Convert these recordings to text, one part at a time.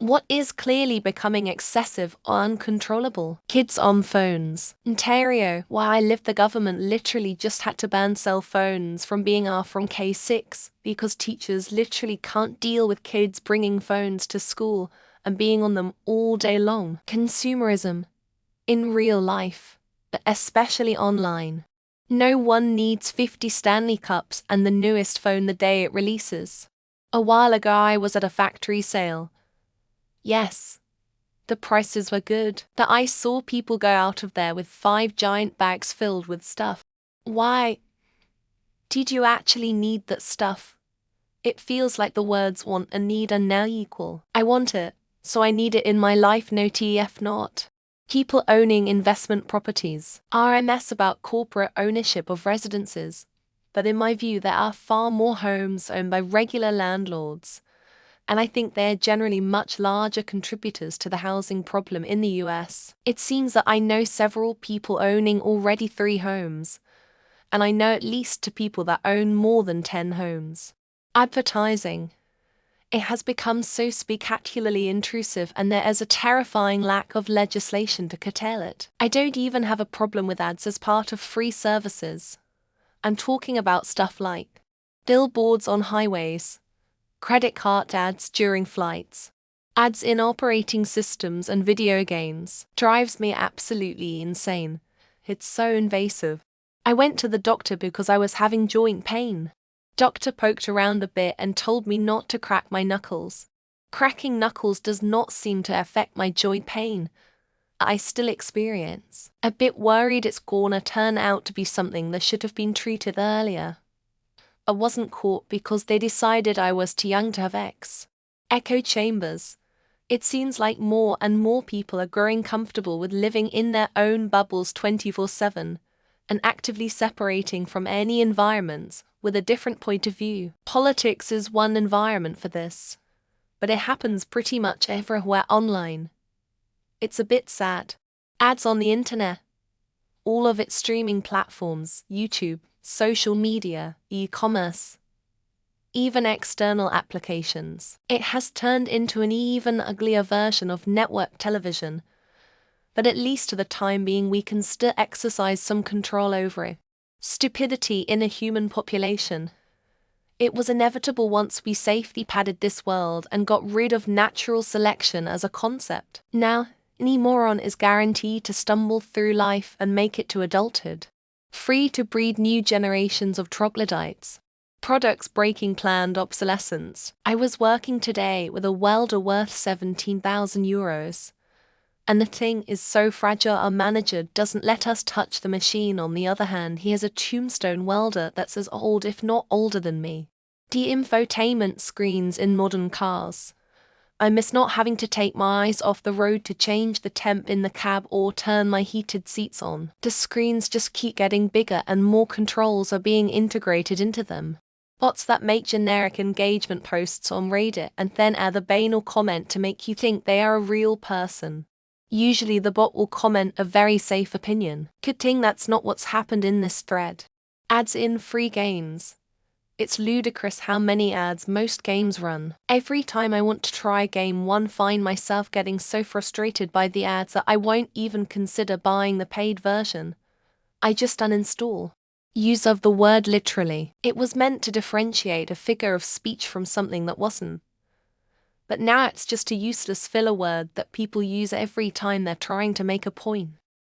What is clearly becoming excessive or uncontrollable? Kids on phones. Ontario, where I live, the government literally just had to ban cell phones from being from K6 because teachers literally can't deal with kids bringing phones to school and being on them all day long. Consumerism. In real life, but especially online. No one needs 50 Stanley Cups and the newest phone the day it releases. A while ago I was at a factory sale. Yes, the prices were good, but I saw people go out of there with 5 giant bags filled with stuff. Why? Did you actually need that stuff? It feels like the words want and need are now equal. I want it, so I need it in my life, no TF not. People owning investment properties. RMS about corporate ownership of residences, but in my view there are far more homes owned by regular landlords, and I think they are generally much larger contributors to the housing problem in the US. It seems that I know several people owning already 3 homes, and I know at least 2 people that own more than 10 homes. Advertising. It has become so spectacularly intrusive, and there is a terrifying lack of legislation to curtail it. I don't even have a problem with ads as part of free services. I'm talking about stuff like billboards on highways, credit card ads during flights, ads in operating systems and video games. Drives me absolutely insane. It's so invasive. I went to the doctor because I was having joint pain. Doctor poked around a bit and told me not to crack my knuckles. Cracking knuckles does not seem to affect my joint pain. I still experience. A bit worried it's gonna turn out to be something that should have been treated earlier. I wasn't caught because they decided I was too young to have echo chambers. It seems like more and more people are growing comfortable with living in their own bubbles 24/7 and actively separating from any environments with a different point of view. Politics is one environment for this, but it happens pretty much everywhere online. It's a bit sad. Ads on the internet. All of its streaming platforms, YouTube, social media, e-commerce, even external applications. It has turned into an even uglier version of network television, but at least for the time being we can still exercise some control over it. Stupidity in a human population. It was inevitable once we safely padded this world and got rid of natural selection as a concept. Now, any moron is guaranteed to stumble through life and make it to adulthood, free to breed new generations of troglodytes. Products breaking planned obsolescence. I was working today with a welder worth €17,000. And the thing is so fragile our manager doesn't let us touch the machine. On the other hand, he has a tombstone welder that's as old if not older than me. The infotainment screens in modern cars. I miss not having to take my eyes off the road to change the temp in the cab or turn my heated seats on. The screens just keep getting bigger and more controls are being integrated into them. Bots that make generic engagement posts on Reddit and then add a banal comment to make you think they are a real person. Usually the bot will comment a very safe opinion. Good thing that's not what's happened in this thread. Ads in free games. It's ludicrous how many ads most games run. Every time I want to try game 1, find myself getting so frustrated by the ads that I won't even consider buying the paid version. I just uninstall. Use of the word literally. It was meant to differentiate a figure of speech from something that wasn't. But now it's just a useless filler word that people use every time they're trying to make a point.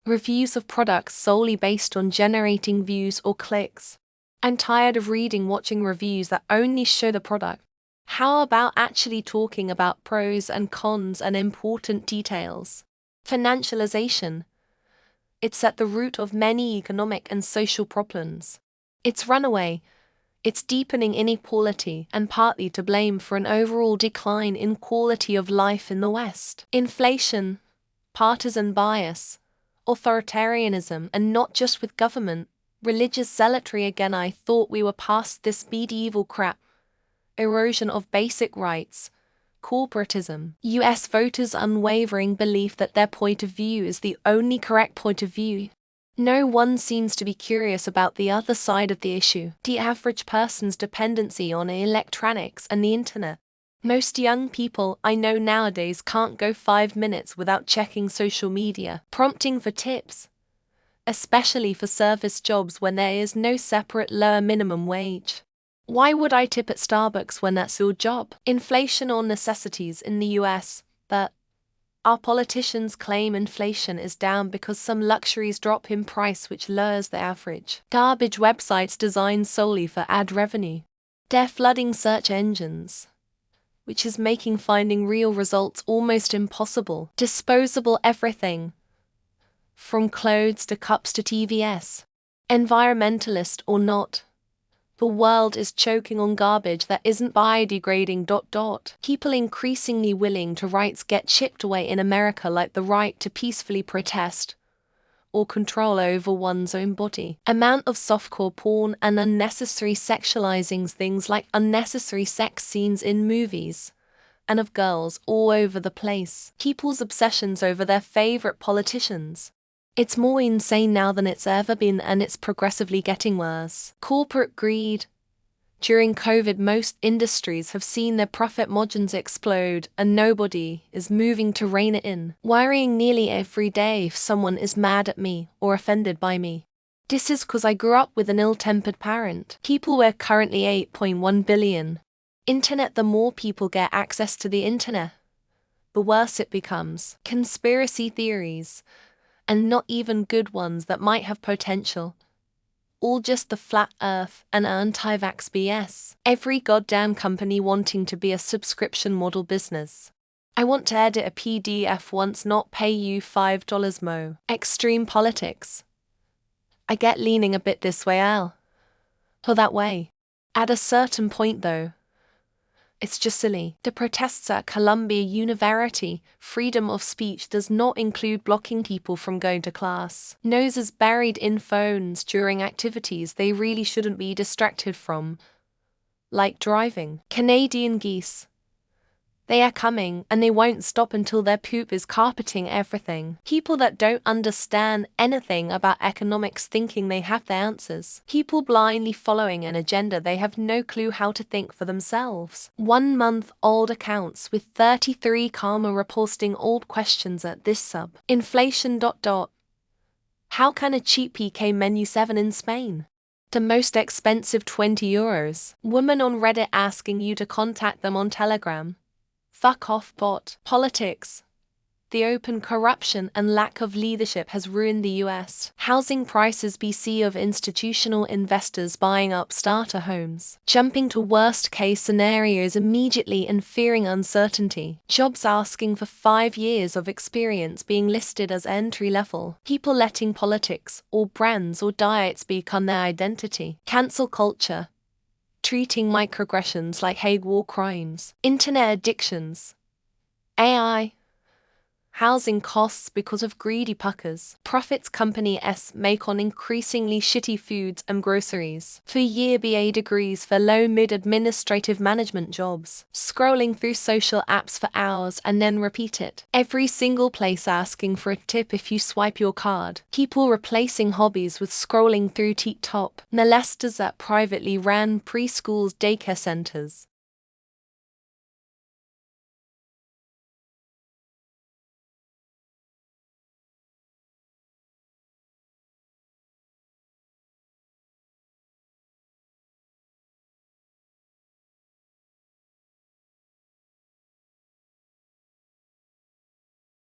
Reviews of products solely based on generating views or clicks. I'm tired of watching reviews that only show the product. How about actually talking about pros and cons and important details? Financialization. It's at the root of many economic and social problems. It's runaway. It's deepening inequality and partly to blame for an overall decline in quality of life in the West. Inflation, partisan bias, authoritarianism, and not just with government, religious zealotry again. I thought we were past this medieval crap. Erosion of basic rights, corporatism, US voters' unwavering belief that their point of view is the only correct point of view. No one seems to be curious about the other side of the issue, the average person's dependency on electronics and the internet. Most young people I know nowadays can't go 5 minutes without checking social media, prompting for tips, especially for service jobs when there is no separate lower minimum wage. Why would I tip at Starbucks when that's your job? Inflation or necessities in the US, but our politicians claim inflation is down because some luxuries drop in price, which lowers the average. Garbage websites designed solely for ad revenue. They're flooding search engines, which is making finding real results almost impossible. Disposable everything, from clothes to cups to TVS. Environmentalist or not, the world is choking on garbage that isn't biodegrading. People increasingly willing to rights get chipped away in America, like the right to peacefully protest or control over one's own body. Amount of softcore porn and unnecessary sexualizing, things like unnecessary sex scenes in movies and of girls all over the place. People's obsessions over their favorite politicians. It's more insane now than it's ever been, and it's progressively getting worse. Corporate greed. During COVID, most industries have seen their profit margins explode, and nobody is moving to rein it in. Worrying nearly every day if someone is mad at me or offended by me. This is because I grew up with an ill-tempered parent. People were currently 8.1 billion. Internet. The more people get access to the internet, the worse it becomes. Conspiracy theories, and not even good ones that might have potential. All just the flat earth and anti-vax BS. Every goddamn company wanting to be a subscription model business. I want to edit a PDF once, not pay you $5 mo. Extreme politics. I get leaning a bit this way, or that way. At a certain point though, it's just silly. The protests at Columbia University, freedom of speech does not include blocking people from going to class. Noses buried in phones during activities they really shouldn't be distracted from, like driving. Canadian geese. They are coming, and they won't stop until their poop is carpeting everything. People that don't understand anything about economics thinking they have the answers. People blindly following an agenda they have no clue how to think for themselves. 1-month-old accounts with 33 karma reposting old questions at this sub. Inflation. How can a cheap PK menu 7 in Spain? The most expensive €20. Woman on Reddit asking you to contact them on Telegram. Fuck off, bot. Politics. The open corruption and lack of leadership has ruined the US. Housing prices. BC of institutional investors buying up starter homes. Jumping to worst case scenarios immediately and fearing uncertainty. Jobs asking for 5 years of experience being listed as entry level. People letting politics or brands or diets become their identity. Cancel culture. Treating microaggressions like hate war crimes. Internet addictions. AI. Housing costs because of greedy puckers. Profits companies make on increasingly shitty foods and groceries. For year BA degrees for low-mid administrative management jobs. Scrolling through social apps for hours and then repeat it. Every single place asking for a tip if you swipe your card. People replacing hobbies with scrolling through TikTok. Molesters at privately ran preschools, daycare centers.